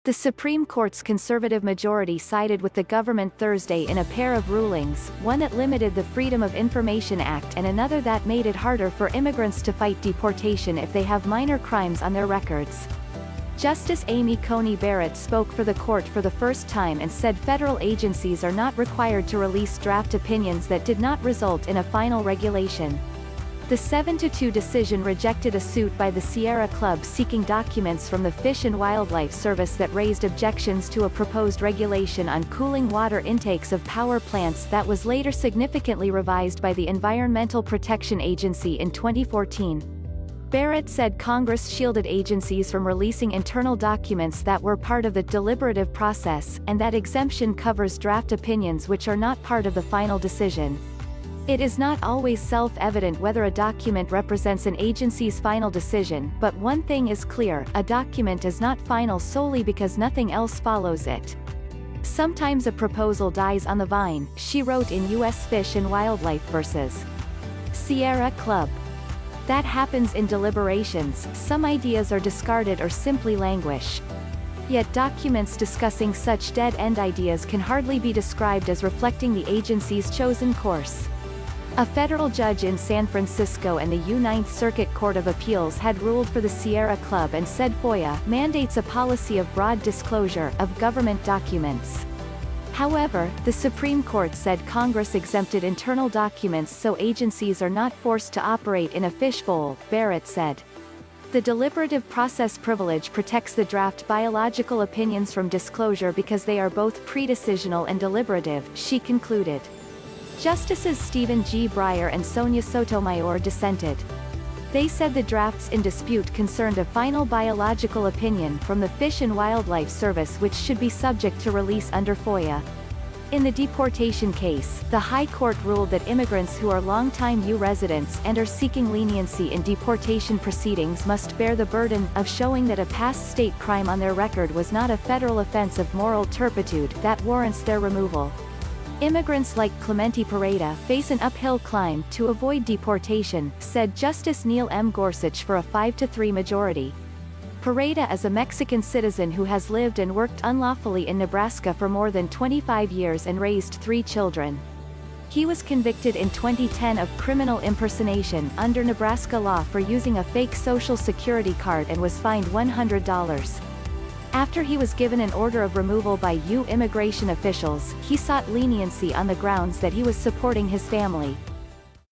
The Supreme Court's conservative majority sided with the government Thursday in a pair of rulings, one that limited the Freedom of Information Act and another that made it harder for immigrants to fight deportation if they have minor crimes on their records. Justice Amy Coney Barrett spoke for the court for the first time and said federal agencies are not required to release draft opinions that did not result in a final regulation. The 7-2 decision rejected a suit by the Sierra Club seeking documents from the Fish and Wildlife Service that raised objections to a proposed regulation on cooling water intakes of power plants that was later significantly revised by the Environmental Protection Agency in 2014. Barrett said Congress shielded agencies from releasing internal documents that were part of the deliberative process, and that exemption covers draft opinions which are not part of the final decision. It is not always self-evident whether a document represents an agency's final decision, but one thing is clear: a document is not final solely because nothing else follows it. Sometimes a proposal dies on the vine, she wrote in U.S. Fish and Wildlife vs. Sierra Club. That happens in deliberations. Some ideas are discarded or simply languish. Yet documents discussing such dead-end ideas can hardly be described as reflecting the agency's chosen course. A federal judge in San Francisco and the Ninth Circuit Court of Appeals had ruled for the Sierra Club and said FOIA mandates a policy of broad disclosure of government documents. However, the Supreme Court said Congress exempted internal documents so agencies are not forced to operate in a fishbowl, Barrett said. The deliberative process privilege protects the draft biological opinions from disclosure because they are both pre-decisional and deliberative, she concluded. Justices Stephen G. Breyer and Sonia Sotomayor dissented. They said the drafts in dispute concerned a final biological opinion from the Fish and Wildlife Service which should be subject to release under FOIA. In the deportation case, the High Court ruled that immigrants who are longtime U residents and are seeking leniency in deportation proceedings must bear the burden of showing that a past state crime on their record was not a federal offense of moral turpitude that warrants their removal. Immigrants like Clemente Pereira face an uphill climb to avoid deportation, said Justice Neil M. Gorsuch for a 5-3 majority. Pereira is a Mexican citizen who has lived and worked unlawfully in Nebraska for more than 25 years and raised 3 children. He was convicted in 2010 of criminal impersonation under Nebraska law for using a fake Social Security card and was fined $100. After he was given an order of removal by immigration officials, he sought leniency on the grounds that he was supporting his family.